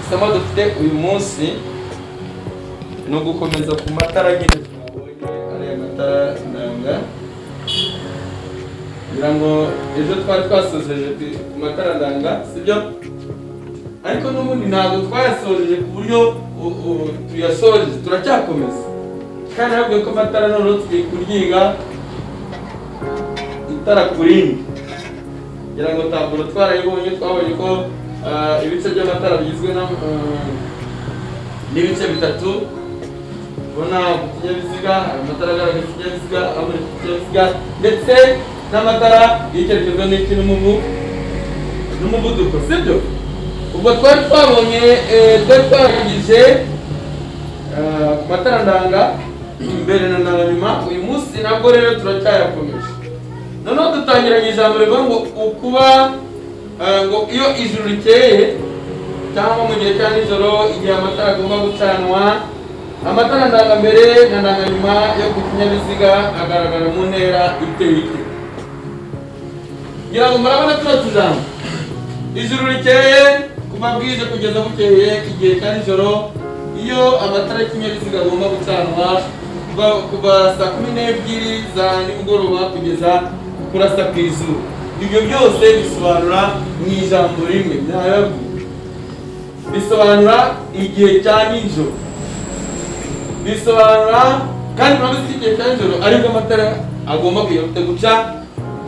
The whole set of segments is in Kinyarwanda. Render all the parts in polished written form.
Sama dufite uyu munsi no gukomeza ku matara nyine twabonye ariya matara ndanga kugira ngo ejo twari twasozeje ku matara ndanga sibyo, ariko n'ubundi ntabwo twayasojeje ku buryo tuyasoje, turacyakomeza kandi nabwiye ko amatara noneho tugiye kuryiga itara ku rindi kugira ngo taburo twarayibonye, twabonye ko ibice by'amatara bigizwe n'ibice bitatu. Ubona ku kinyabiziga hari amatara agaragaza ikinyabiziga, amurika ikinyabiziga ndetse n'amatara y'icyerekezo n'iki n'umuvuduko sibyo. Ubwo twari twabonye twarangije ku matara ndanga imbere na nyuma. Uyu munsi nabwo rero turacyayakomeje, noneho dutangiranye ijambo rivuga ngo ukuba ngo iyo ijuru rikeye cyangwa mu gihe cya nijoro igihe amatara agomba gucanwa, amatara ndangambere na ndanganyuma yo ku kinyabiziga agaragara mu ntera iteye ite. Ngira ngo murabona tuno tujambo, ijuru rikeye kuva bwije kugeza bukeye igihe cya nijoro, iyo amatara y'ikinyabiziga agomba gucanwa kuva saa 12 za nimugoroba kugeza kurasa ku izuba. Ibyo byose bisobanura mu ijambo rimwe, bisobanura igihe cya nijoro, bisobanura kandi murabizi igihe cya nijoro aribwo amatara agomba kujya guca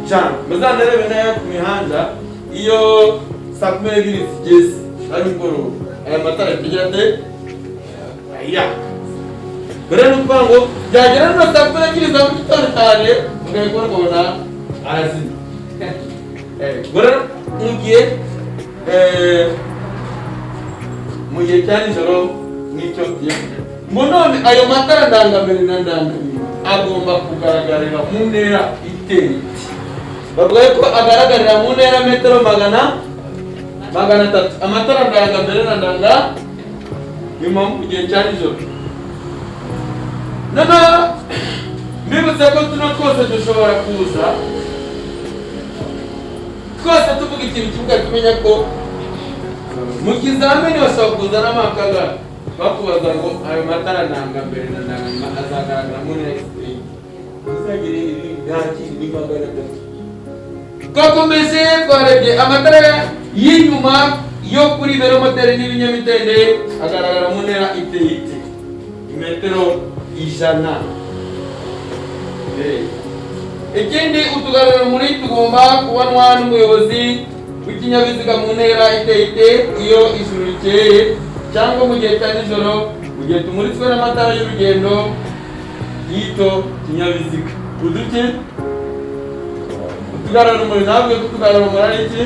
cyane. Muzanarebe nayo ku mihanda iyo saa 12 zigeze ari mugoroba aya matara yategera ate ayaka. Rero nukuvuga ngo byagera no saa 12 za mu gitondo cyane mugahita mubona arazima. Rero mu gihe cya nijoro n'icyo gihe none ayo matara ndangambere na ndanganyuma agomba kugaragarira mu ntera iteye iti. Bavuga ko agaragarira mu ntera metero 300 amatara ndangambere na ndanganyuma mu gihe cya nijoro. Noneho mbibutse ko tuno twose dushobora kuza twese tuvuga ikintu kivuga tumenya ko mu kizamini bashobora kuzana amakaga bakubaza ngo ayo matara ndangambere na ndanganyuma azagaragara muri extreme uzagire ibintu n'imagana. Twakomeje twarebye amatara y'inyuma yo kuri velomoteri n'ibinyamitende agaragara mu ntera iteye ite, metero 100. Ikindi utugarura muri tugomba kubonwa n'umuyobozi w'ikinyabiziga mu ntera iteye ite iyo ijuru rikeye cyangwa mu gihe cya nijoro, mu gihe tumuritswe n'amatara y'urugendo y'ito kinyabiziga. Utugarura umuriro ntabwo tutugarura umuriro ari iki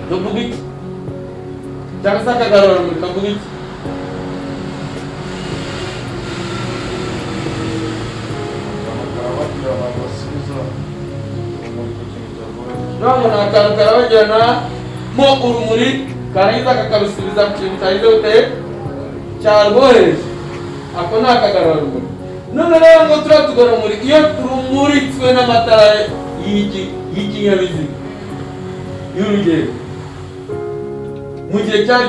tuvuga iki cyangwa se akagarura umuriro kavuga iki? Ntabwo ni akantu karabagirana mo urumuri karangiza kakarusubiza ku kintu cyari dote cyarwohereje, ako ni akagarura urumuri. None rero ngo turatugarura urumuri iyo turumuritswe n'amatara y'ikinyabiziga y'urugendo mu gihe cyari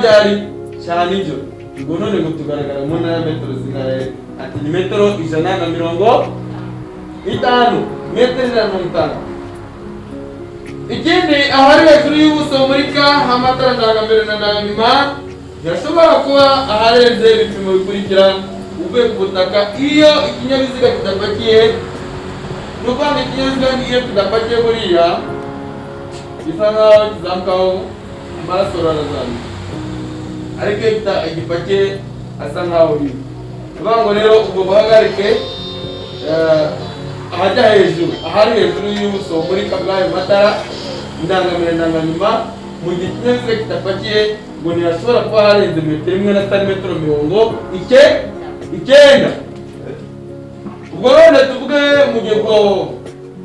cya nijoro. Ubwo none ngo tugaragara mu ntera metero zingahe? Ati ni metero 150 metero 150. Ikindi ahari hejuru y'ubuso murika amatara ndangambere na ndanganyuma yashobora kuba aharenze ibipimo bikurikira uvuye ku butaka iyo ikinyabiziga kidapakiye. Ni ukuvuga ikinyabiziga iyo kidapakiye buriya gisa nkaho kizamukaho amaraso arazamuka, ariko iyo gipakiye asa nkaho uriho. Ni ukuvuga ngo rero ubwo buhagarike ahajya hejuru, ahari hejuru y'ubuso murika bw'ayo matara ndangambere ndanganyuma mu gihe ikinyabiziga kidapakiye ngo ntiyashobora kuba harenze metero 1 n'atari metero 90. Ubwo rero tuvuge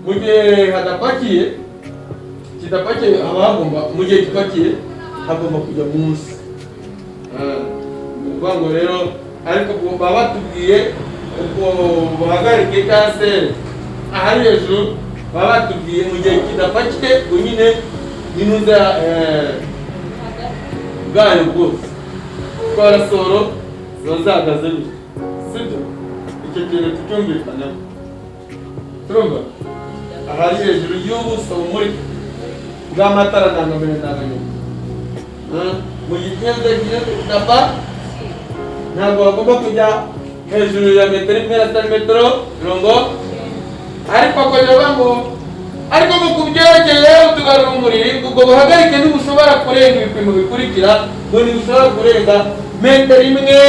mu gihe hadapakiye kidapakiye haba hagomba, mu gihe gipakiye hagomba kujya munsi. Ni ukuvuga ngo rero ariko baba batubwiye ubwo buhagarike cyangwa se ahari hejuru baba batubwiye mu gihe kidapakiye ngo nyine ninuza bwayo bwose twara soro ziba zahagaze bite sibyo icyo kintu tucyumvikaneho turumva ahari hejuru y'ubuso bumurika bw'amatara ndangambere ndanganyuma mu gihe kidapa ntabwo bagomba kujya hejuru ya metero imwe na santimetero mirongo ariko akongera ngo ariko ngo ku byerekeye utugarura umuriro ubwo buhagarike ntibushobora kurenga ibipimo bikurikira ngo ntibushobora kurenga metero imwe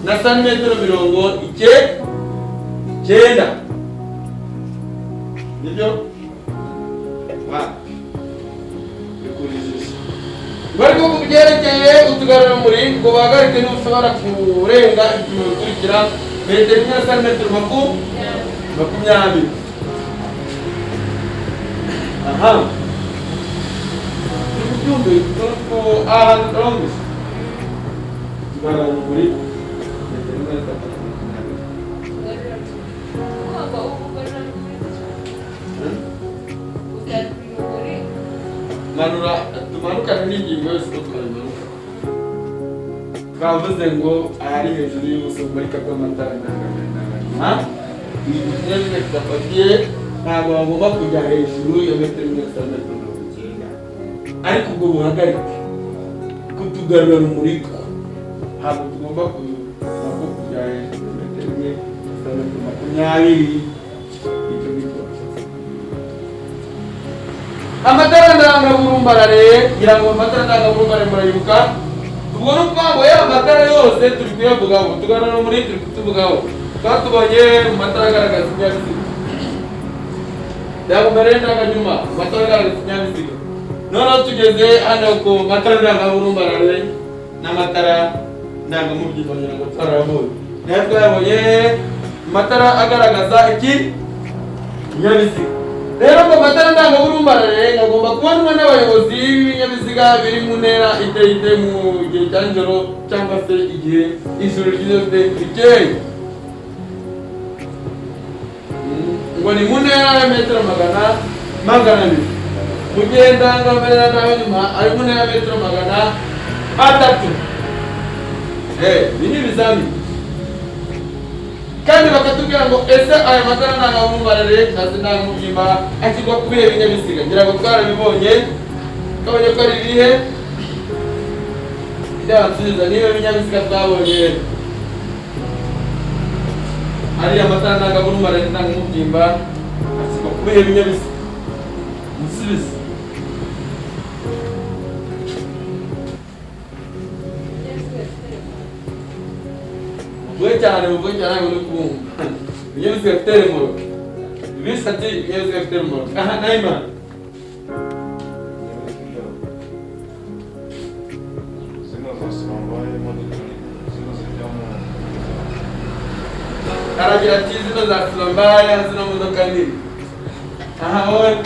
na santimetero mirongo icyenda nibyo bari ko ku byerekeye utugarura umuriro ubwo buhagarike ntibushobora kurenga ibipimo bikurikira metero imwe na santimetero makumyabiri. Aha. Ibyumbe ko ahantu turangije. Tugarura umuriro metero imwe na santimetero manura tumanukane n'ingingo yose ko twarimanuka twavuze ngo ahari hejuru y'ubuso bumurika bw'amatara ndanganyuma ikinyabiziga kidafatiye ntabwo bagomba kujya hejuru ya metero imwe na santimetero mirongo icyenda ariko ubwo buhagarike kutugarura umuriko ntabwo tugomba kujya hejuru ya metero imwe na santimetero makumyabiri. Amatara ndangaburumbarare ngira ngo amatara ndangaburumbarare murayibuka ubwo ni ukuvuga ngo amatara yose turi kuyavugaho tugarura muri turi kutuvugaho twatubonye mu matara agaragaza ikinyabiziga ndangambere ndanganyuma amatara agaragaza ikinyabiziga noneho tugeze hano ku matara ndangaburumbarare n'amatara ndangamubyimba ngira ngo twarabonye nayo twayabonye amatara agaragaza ikinyabiziga. Rero mu matara ndangaburumbarare agomba kubonwa n'abayobozi b'ibinyabiziga biri mu ntera iteye mu gihe cya nijoro cyangwa se igihe ijoro ryose rikeye ngo ni mu ntera ya metero magana abiri mu gihe ndangambere ndanganyuma ari mu ntera ya metero magana atatu. Ibi ni ibizamini kandi bakatubwira ngo ese aya matara ndangaburumbarare cyangwa ndangamubyimba ashyirwa ku bihe binyabiziga ngira ngo twarabibonye twabonye ko ari ibihe byansubiza niba ibinyabiziga twabonye ariya matara ndangaburumbarare ndangamubyimba ashyirwa ku bihe binyabiziga musubize Buat jangan ulu kumum. Ini mesti terima. Ini satu ini mesti terima. Kah naima. Kalau kita cizi tu dah selambay, yang senang untuk kandil. Awal.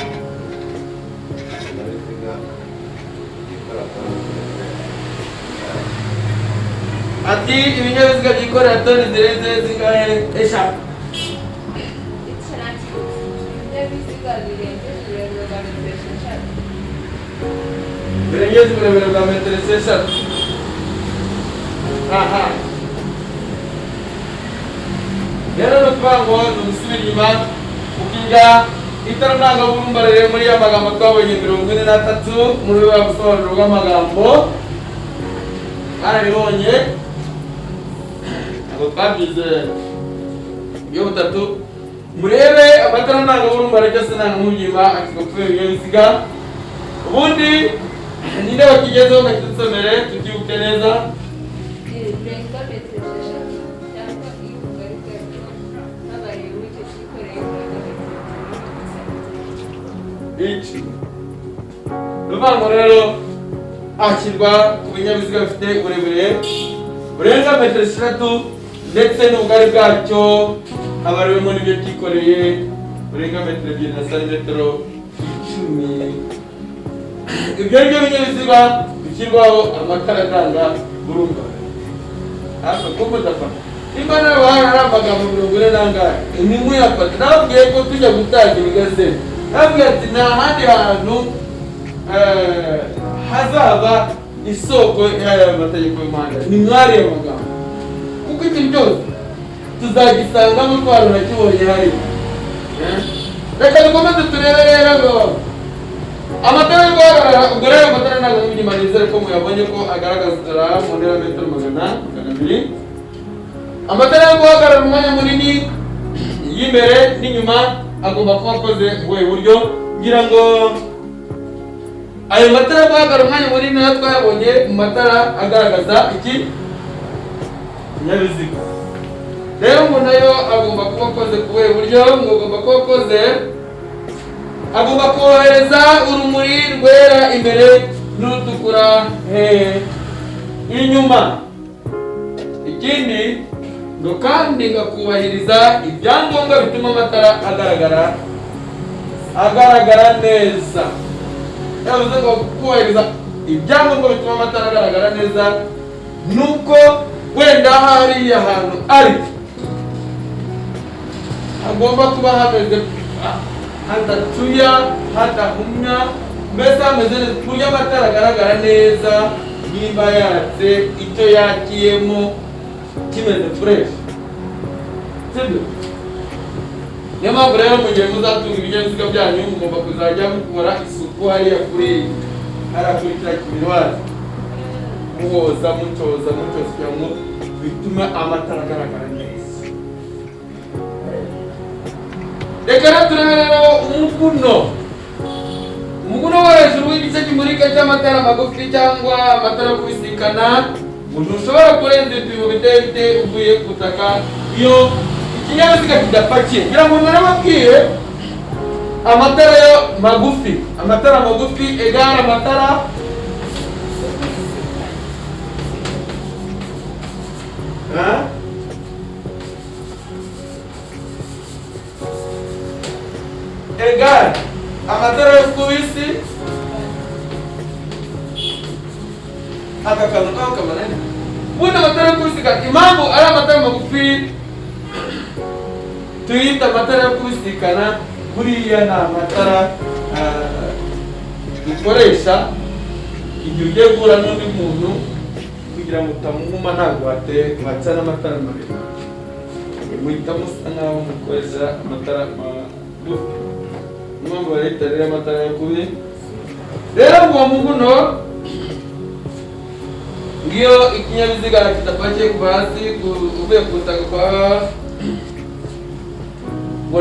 Ati ibinyabiziga byikorera toni zirenze zingahe eshanu. Ibinyabiziga birengeje uburebure bwa metero eshanu. Birengeje uburebure bwa metero eshanu. Aha. Rero ni ukuvuga ngo dusubire inyuma ukiga itara ndangaburumbarare muri ya magambo twabonye 43 muri wa busobanuro bw'amagambo barabibonye. Twabyize iyo butatu murebe amatara ndangaburumbarare cyangwa se ndangamubyimba ashyirwa ku binyabiziga ubundi ninde wakigezeho ngo dusomere tubyibuke neza. Iki ruvango rero ashyirwa ku binyabiziga bifite uburebure burenga metero 6 ndetse n'ubugari bwacyo abarimo n'ibyo cyikoreye burenga metero 2 na santimetero 10. Ibyo ni byo binyabiziga bishyirwaho amatara ndangaburumbarare. Hasa kumudafata nimba nawe hari amagambo 40 nangahe nimuyafata nabwiye ko tujya gutangira igazeti nabwiye ati nta handi hantu hazaba isoko y'aya mategeko y'umuhanda, ni mwari y'amagambo, kuko ikintu cyose tuzagisangamo twaranakibonye hariya. Reka dukomeze turebe rero ngo amatara yo guhagarara, ubwo rero amatara ntabwo munyimaniza ariko muyabonye ko agaragaza mu ntera metero 200. Amatara yo guhagarara umwanya munini y'imbere n'inyuma agomba kuba akoze mu buryo, ngira ngo ayo matara yo guhagarara umwanya munini nayo twayabonye mu matara agaragaza iki kinyabiziga. Rero ngo nayo agomba kuba akoze ku buryo, ngo agomba kuba akoze, agomba kohereza urumuri rwera imbere n'urutukura inyuma. Ikindi ngo kandi ngakubahiriza ibyangombwa bituma amatara agaragara neza. Yavuze ngo kubahiriza ibyangombwa bituma amatara agaragara neza, nuko wenda hariya ahantu ari hagomba kuba hameze hadatuya, hadahumya, mbese hameze neza ku buryo amatara agaragara neza, niba yatse icyo yakiyemo kimeze fresh. Sibyo? Niyo mpamvu rero mu gihe muzatunga ibinyabiziga byanyu mugomba kuzajya mukora isuku hariya kuri kiriya kimirwari, muhoza mucoza kugira ngo bitume amatara agaragara neza. Reka rero turebe rero umuguno wo hejuru w'igice kimurika cy'amatara magufi cyangwa amatara yo kubisikana. Ntushobora kurenza ibipimo biteye bite uvuye ku butaka iyo ikinyabiziga kidapakiye. Ngira ngo narababwiye amatara magufi egara amatara egara amatara yo kubisi, aka kantu kaho kamanani. Ubundi amatara yo kubisikana, impamvu ari amatara magufi tuyita amatara yo kubisikana, buriya ni amatara dukoresha igihe ugiye guhura n'undi muntu kugira ngo utamwuma, ntabwo wacana amatara maremare, muhita musa nkaho mukoresha amatara magufi. Impamvu barita rero amatara yo kubi. Rero uwo muguno, ngiyo ikinyabiziga kitapakiye kuva hasi uvuye ku butaka ngo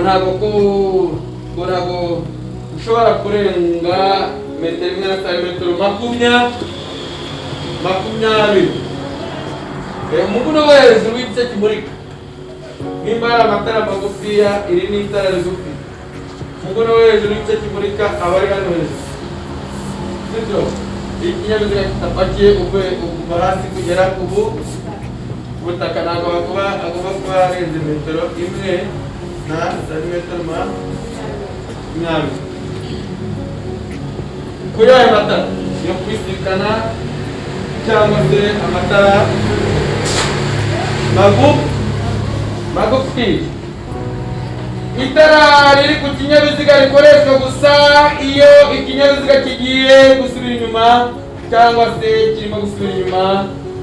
ntabwo ushobora kurenga metero 1 na santimetero 20. Umuguno wo hejuru w'igice kimurika, nimba ari amatara magufiya, iri ni itara rigufi. Umuguno wo hejuru w'igice kimurika aba ari hano hejuru. Sibyo? Ikinyabiziga kitapakiye uvuye kuva hasi kugera ku butaka ntabwo agomba kuba arenze metero 1 na santimetero 20. Kuri aya matara yo kubisikana cyangwa se amatara magufi, itara riri ku kinyabiziga rikoreshwa gusa iyo ikinyabiziga kigiye gusubira inyuma cyangwa se kirimo gusubira inyuma.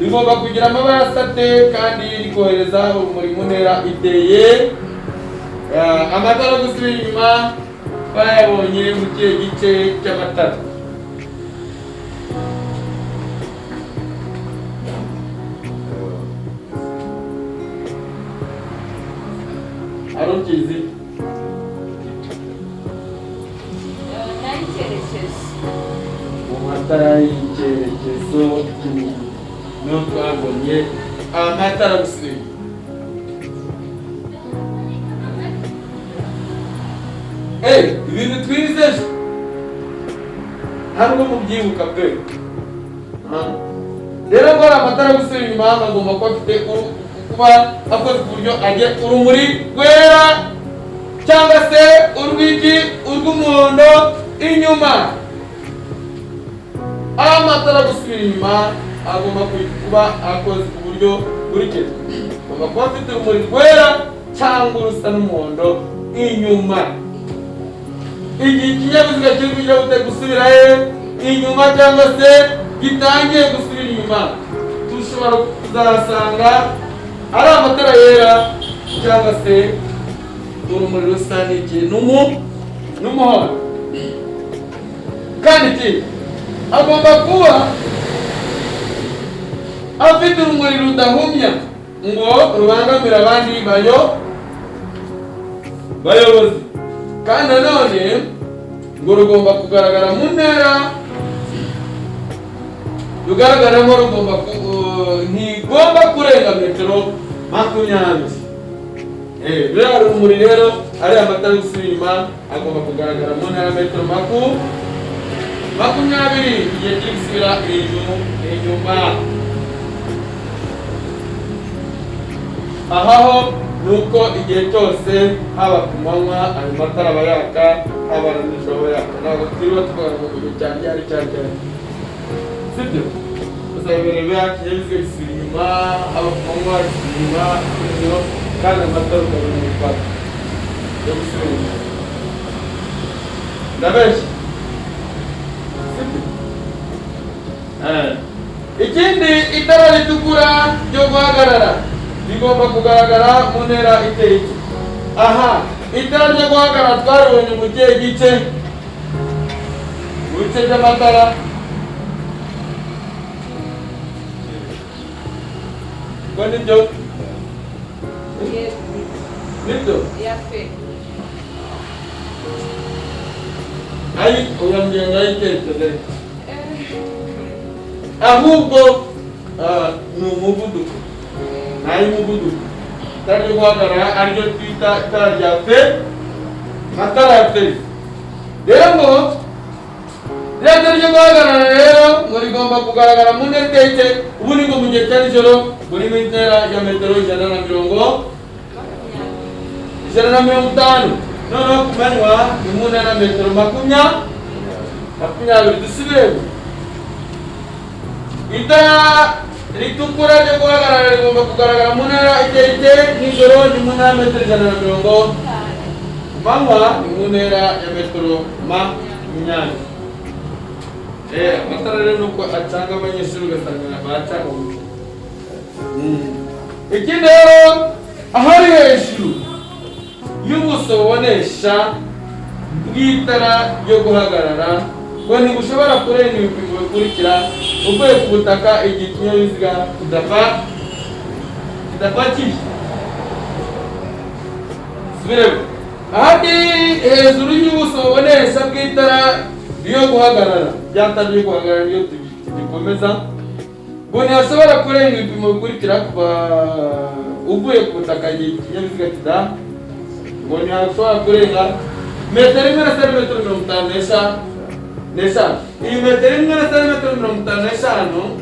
Rigomba kugira amabara asate kandi rikohereza urumuri mu ntera iteye. Amatara yo gusubira inyuma bayabonye mu kihe gice cy'amatara? Arukizi mu matara y'icyerekezo niho twabonye amatara gusubira. Ibintu twize ntabwo mubyibuka pe. Rero ngo amatara gusubira inyuma agomba kuba afite kuba akoze ku buryo ajya urumuri rwera cyangwa se urw'umuhondo inyuma. Amatara gusubira inyuma agomba kuba akoze ku buryo bukurikira: agomba kuba afite urumuri rwera cyangwa urusa n'umuhondo inyuma. Igihe ikinyabiziga kiri kugira gusubira inyuma cyangwa se gitangiye gusubira inyuma, dushobora kuzasanga ari amatara yera cyangwa se urumuri rusa n'umuhondo. Kandi ikindi agomba kuba afite urumuri rudahumya ngo rubangamira abandi bayobozi. Kandi nanone ngo rugomba kugaragara mu ntera rugaragaramo, ntigomba kurenga metero 20. Ruriya rumuri rero ari amatara yo gusubira inyuma agomba kugaragara mu ntera metero 20 igihe kiri gusubira inyuma. Ahaho nuko igihe cyose haba ku manywa ayo matara aba yaka, haba na nijoro aba yaka. Ntabwo turiho tuvuga ngo igihe cyari sibyo? Uzabireba ikinyabiziga gisubira inyuma, haba ku manywa gisubira inyuma nijoro, kandi amatara ukabona imipaka yo gusubira inyuma. Ndabeshya sibyo? Ikindi, itara ritukura ryo guhagarara rigomba kugaragara mu ntera iteye iki? Aha, itara ryo guhagarara twaribonye mu kihe gice? Mu bice by'amatara. Ngo nibyo? Nibyo? Ayi, uyambwiye ngo ayitekereze. Ahubwo ni umuvuduko. Umuvuduko. Itara ryo guhagarara ariryo twita itara rya matara ya feri. Rero ngo itara ryo guhagarara rero ngo rigomba kugaragara mu ntera iteye. Ubu ni ngo mu gihe cya nijoro muri intera ya metero 150. Noneho ku manywa ni mu ntera metero 20. Dusubiremo. Itara ritukura ryo guhagarara rigomba kugaragara mu ntera iteye. Nijoro ni mu ntera metero 150. Manywa ni mu ntera ya metero 20. Amatara rero nuko acanga abanyeshuri ugasanga bacanga ubuso. Ikindi rero, ahari hejuru y'ubuso bubonesha bw'itara ryo guhagarara ngo ntigushobora kurenga ibipimo bikurikira uvuye ku butaka igihe ikinyabiziga kidapakiye. Subiremo. Ahandi hejuru y'ubuso bubonesha bw'itara ryo guhagarara, ryatara ryo guhagarara niyo tugikomeza, ngo ntihashobora kurenga ibipimo bikurikira kuva uvuye ku butaka igihe ikinyabiziga ngo ntihashobora kurenga metero 1 na santimetero 55. Iyi metero 1 na santimetero 55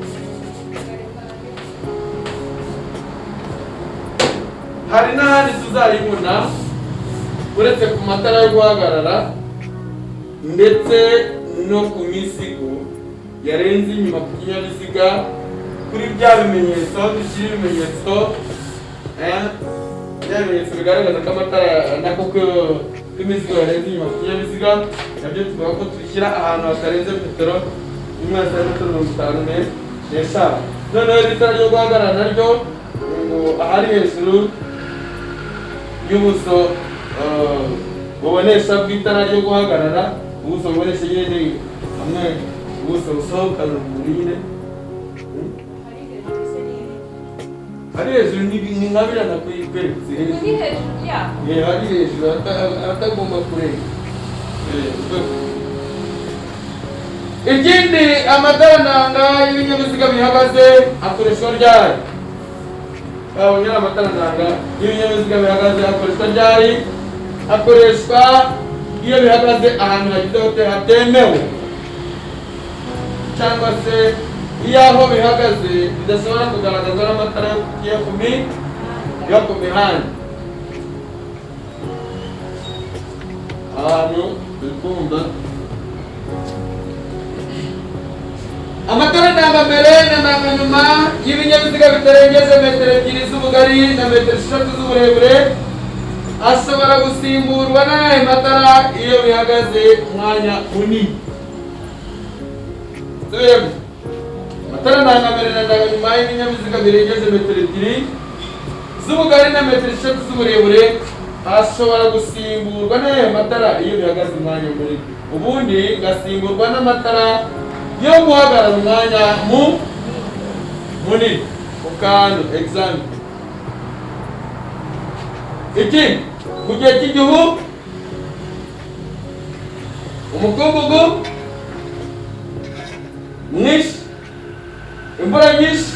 hari n'ahandi tuzayibona uretse ku matara yo guhagarara ndetse no ku mizigo yarenze inyuma ku kinyabiziga, kuri bya bimenyetso dushyira ibimenyetso bigaragaza ko amatara nako k'imizigo yarenze inyuma ku kinyabiziga, nabyo tuvuga ko tubishyira ahantu hatarenze metero 1 na santimetero 55. Noneho itara ryo guhagarara naryo ngo ahari hejuru y'ubuso bubonesha bw'itara ryo guhagarara, ubuso bubonesha nyine hamwe ubuso busohokana urumuri nyine. Hari hejuru ni nkabira nakweretse hejuru. Hari hejuru atagomba kurenga. Ikindi, amatara ndanga y'ibinyabiziga bihagaze akoreshwa ryari? Babonye amatara ndanga y'ibinyabiziga bihagaze akoreshwa ryari? Akoreshwa iyo bihagaze ahantu hagize hatemewe, cyangwa se iyo aho bihagaze bidashobora kugaragazwa n'amatara yo ku mihanda. Ahantu bikumva amatara ndangambere na ndanganyuma y'ibinyabiziga bitarengeje metero 2 z'ubugari na metero 3 z'uburebure ashobora gusimburwa n'aya matara iyo bihagaze umwanya munini. amatara ndangambere na ndanganyuma y'ibinyabiziga birengeje metero ebyiri z'ubugari na metero 3 z'uburebure ashobora gusimburwa n'ayo matara iyo bihagaze umwanya munini, ubundi gasimburwa n'amatara yo guhagarara umwanya munini. Ukando example iki mu gihe cy'igihu, umukungugu mwinshi, imvura nyinshi,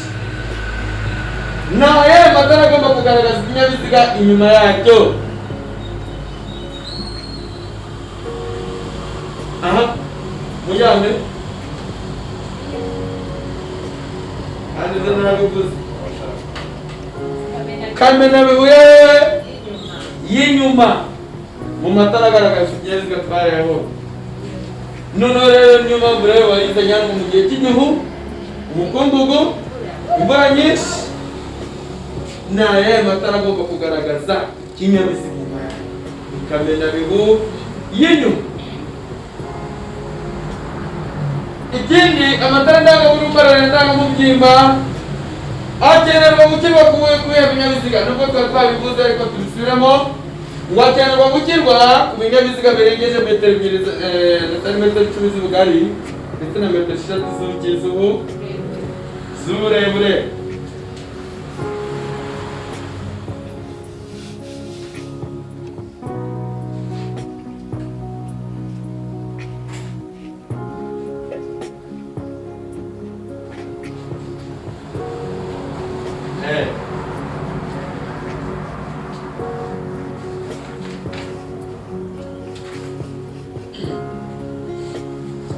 nayo matara agomba kugaragaza ikinyabiziga inyuma yacyo. Aha mujyane kandi narabivuze kamenabibuye y'inyuma mu matara agaragaza ikinyabiziga twareho. Noneho rero niyo mpamvu rero bayizanye hano mu gihe cy'igihu, umukungugu, imvura nyinshi, nayo matara agomba kugaragaza ikinyabiziga kamenabihu y'inyuma. Ikindi, amatara ndangaburumbarare ndangamubyimba akenerwa gushyirwa ku binyabiziga, nubwo twari twabivuze ariko tubisubiramo, ngo akenerwa gushyirwa ku binyabiziga birengeje metero 10 z'ubugari ndetse na metero 3 z'uburebure.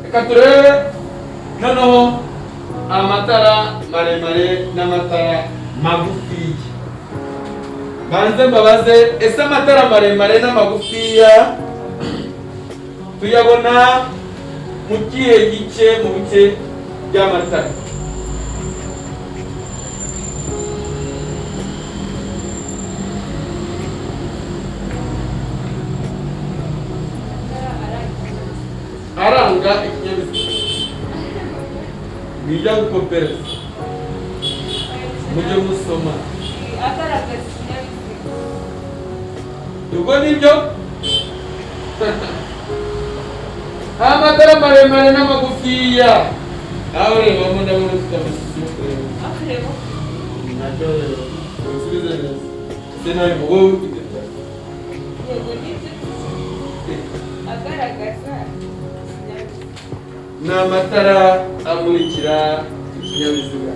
Reka turebe noneho amatara maremare n'amatara magufi. Banze mbabaze, ese amatara maremare n'amagufiya tuyabona mu kihe gice mu bice by'amatara? Aranga ikinyabiziga bijya gukopera, mujye musoma agaragaza ikinyabiziga. ubwo nibyo. Amatara maremare n'amagufiya, aho rebamo ndabona ufite amashusho yo kureba. Akareba Ntabwo rero usubize neza, se nawe wowe ufite yego nibyo agaragaza ni amatara amurikira ikinyabiziga.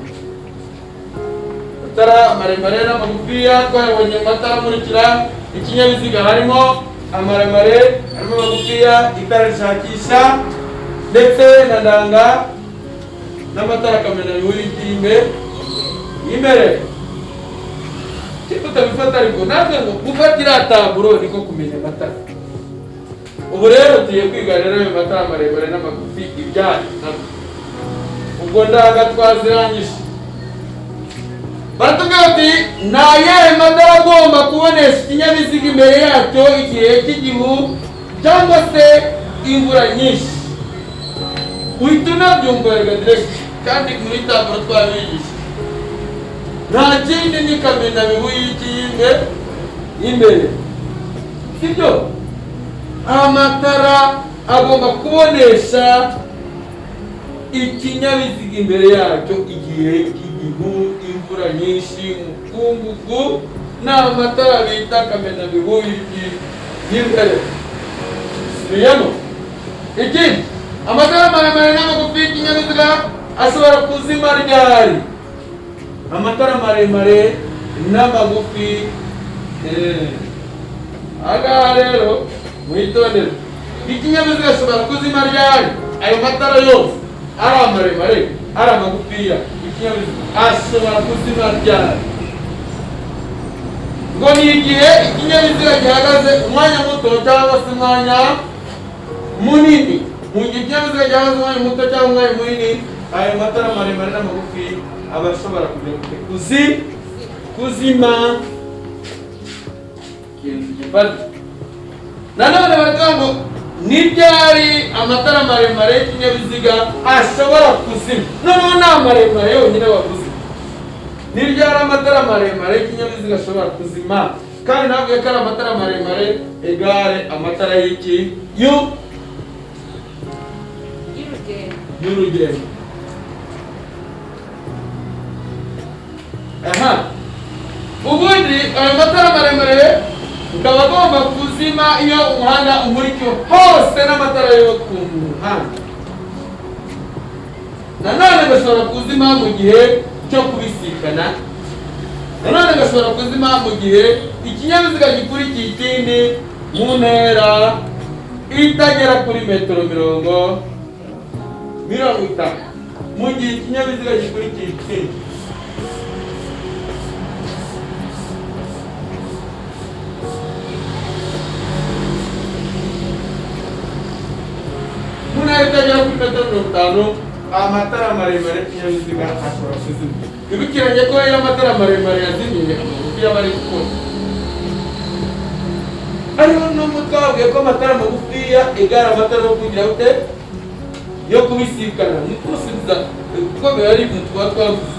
Amatara maremare n'amagufiya twayabonye. Amatara amurikira ikinyabiziga harimo amaremare, harimo amagufiya, itara rishakisha ndetse na ndanga n'amatara kamenabihu y'imbere. Kitu utabifata ariko natwe ngo gufatira taburo niko kumenya amatara. Ubu rero tugiye kwiga rero ayo matara maremare n'amagufi ibyayo nabyo. Ubwo ndanga twazirangije. Baratubwira ati ni ayahe matara agomba kubonesha ikinyabiziga imbere yacyo igihe cy'igihu cyangwa se imvura nyinshi. Uhita unabyumva rega direct kandi muri taburo twabigisha. Nta kindi ni kamenabihu y'imbere, sibyo? Amatara agomba kubonesha ikinyabiziga imbere yacyo igihe cy'igihu, imvura nyinshi, umukungugu, ni amatara bita kamenabihu y'imbere. Sibiyemo ikindi, amatara maremare n'amagufi y'ikinyabiziga ashobora kuzima ryari. Amatara maremare n'amagufi agaha rero muhitondere, ikinyabiziga ashobora kuzima ryari. Ayo matara yose ari amaremare ari amagufiya, ikinyabiziga ashobora kuzima ryari? Ngo ni igihe ikinyabiziga gihagaze umwanya muto cyangwa se umwanya munini. Mu gihe ikinyabiziga gihagaze umwanya muto cyangwa umwanya munini, ayo matara maremare n'amagufi aba ashobora kuzima. Nanone baravuga ngo n'ibyari amatara maremare y'ikinyabiziga ashobora kuzima. Noneho nta maremare yonyine wavuze, n'ibyari amatara maremare y'ikinyabiziga ashobora kuzima. Kandi ntabwo ko ari amatara maremare egare amatara y'iki y'urugendo. Ubundi ayo matara maremare ukaba agomba kuzima iyo umuhanda umurikiwe hose n'amatara yo ku muhanda. Nanone gashobora kuzima mu gihe cyo kubisikana. Nanone gashobora kuzima mu gihe ikinyabiziga gikurikiye ikindi mu ntera itagera kuri metero 50. Mu gihe ikinyabiziga gikurikiye ikindi. Muna itagera kuri metero 50, amatara maremare y'ikinyabiziga ashobora kuzima. Ibikiranye ko iyo amatara maremare yazimiye iyo bari gukora. Ariho n'umutwabwe ko amatara magufiya egara amatara yo kugira ute yo kubisikana. Nikusubiza kuko bari mu twavuze.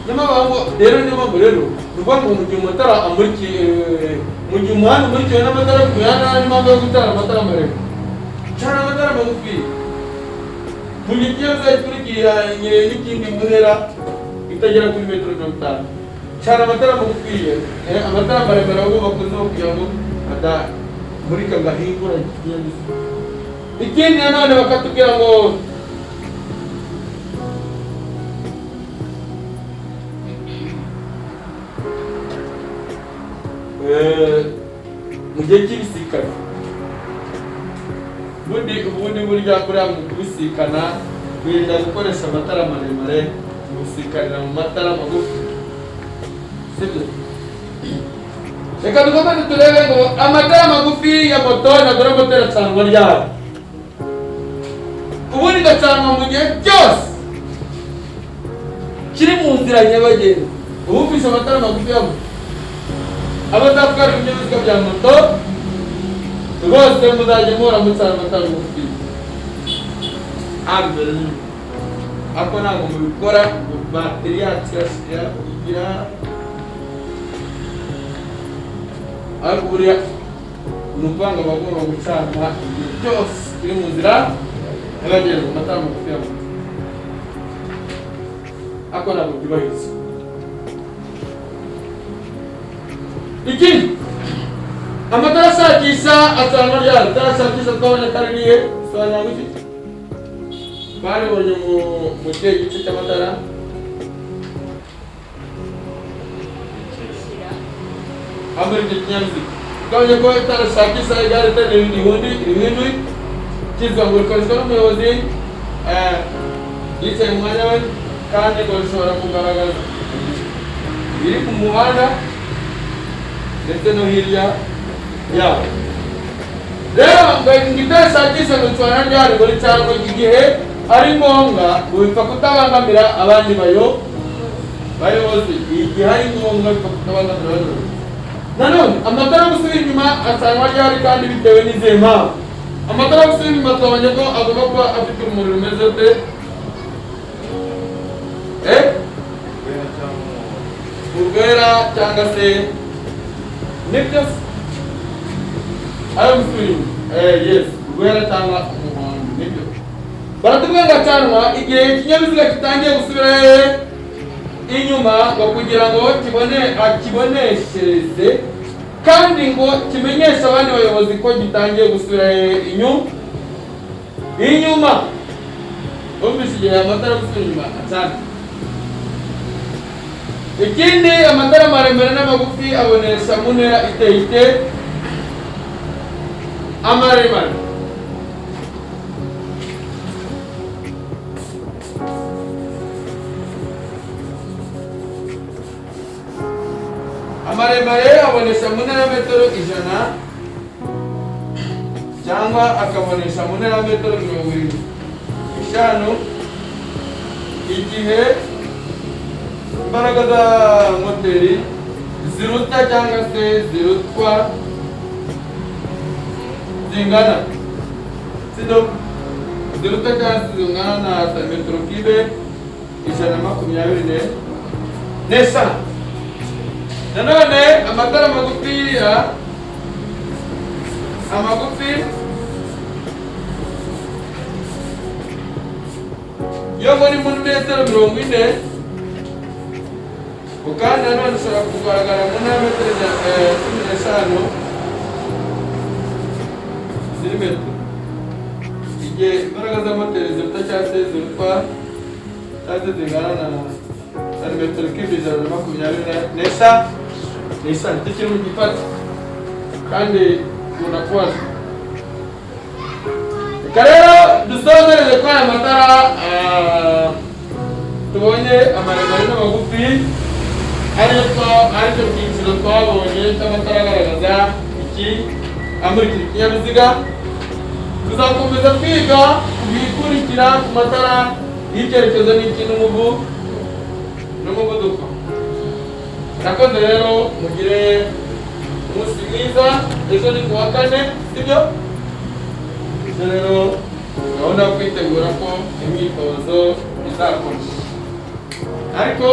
N'amabango rero ruba mu gihe amatara amurikiye mu gihe umuhanda umurikiwe n'amatara ku mihanda n'impamvu yo gutara amatara maremare. Cyane amatara magufiya. Mu gihe ikinyabiziga gikurikiye n'ikindi mu ntera itagera kuri metero 50. Cyane amatara magufiya, amatara maremare agomba kuziho kugira ngo adamurika ngahingura ikinyabiziga. Ikindi nanone bakatubwira ngo mu gihe cy'ibisikana, ubundi burya kuriya mu kubisikana wirinda gukoresha amatara maremare gusikanira mu matara magufi. Sibyo? Reka dukomeze turebe ngo amatara magufi ya moto nagura moteri acanwa ryari. Ubundi gacanwa mu gihe cyose kiri mu nzira nyabagendwa. Ubufise amatara magufi ya moto, abatwara ibinyabiziga bya moto bose muzajya muhora mucana amatara magufi. Ambere ako ntabwo mubikora ngo bateri yacu irashira kugira ariko buriya ni ukuvuga ngo bagomba gucana igihe cyose kiri mu nzira nyabagendwa amatara magufi ya moto. Ako ntabwo byubahiriza. Ikindi amatara ashakisha acanwa ryari. Amatara ashakisha twabonye ko ari niye sobanura wiki baribonye mu gihe gice cy'amatara amuri icyo kinyabiziga. Twabonye ko itara ashakisha igare itari irihindwi kizwa ngo rikoreshwa n'umuyobozi yicaye mu mwanya we, kandi ngo rishobora kugaragaza biri ku muhanda ndetse no hirya yawo. Rero ngo itara ashakisha ngo rishobora ryari ngo ricanwe igihe ari ngombwa ngo bipfa kutabangamira abandi bayobozi. Igihe ari ngombwa bipfa kutabangamira abandi bayobozi. Nanone amatara yo gusubira inyuma acanwa ryari kandi bitewe n'izihe mpamvu. Amatara yo gusubira inyuma twabonye ko agomba kuba afite urumuri rumeze ute? Urwera cyangwa se nibyo ayo gusubira inyuma. Yes, urwera cyangwa umuhondo nibyo. Baratubwira ngo acanwa igihe ikinyabiziga kitangiye gusubira inyuma ngo kugira ngo akiboneshereze kandi ngo kimenyeshe abandi bayobozi ko gitangiye gusubira inyuma. Umvise igihe amatara gusubira inyuma acana. Ikindi amatara maremare n'amagufi abonesha mu ntera iteye amaremare. Amaremare abonesha mu ntera metero 100 cyangwa akabonesha mu ntera metero 25 igihe imbaraga za moteri ziruta cyangwa se zirutwa zingana sibyo ziruta cyangwa zingana na santimetero kibe 120 n'eshanu. Nanone amatara magufiya amagufi yo muri metero 40 ukandi nanone ushobora kugaragara mu ntera metero 15 zirimetero igihe imbaraga za moteri ziruta cyangwa se zirutwa cyangwa se zingana na santimetero kibe 120 n'eshanu tikiri mu gifata kandi unakuwaza. Rero dusozereze ko aya matara tubonye amaremare n'amagufi aricyo cyiciro twabonye cy'amatara agaragaza iki amurikira ikinyabiziga. Tuzakomeza kwiga ibikurikira ku matara y'icyerekezo n'iki n'umuvuduko. Nakoze rero mugire umunsi mwiza. Ejo ni kuwa 4 sibyo? Rero gahunda yo kwitegura ko imyitozo izakomeza, ariko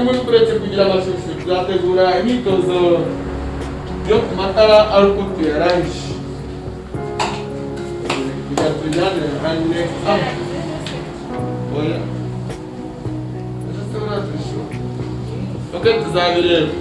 muri kuretse kugira amashusho tuzategura imyitozo yo ku matara ari uko tuyarangije kugira tujyane hanyuma oya tuzabireba.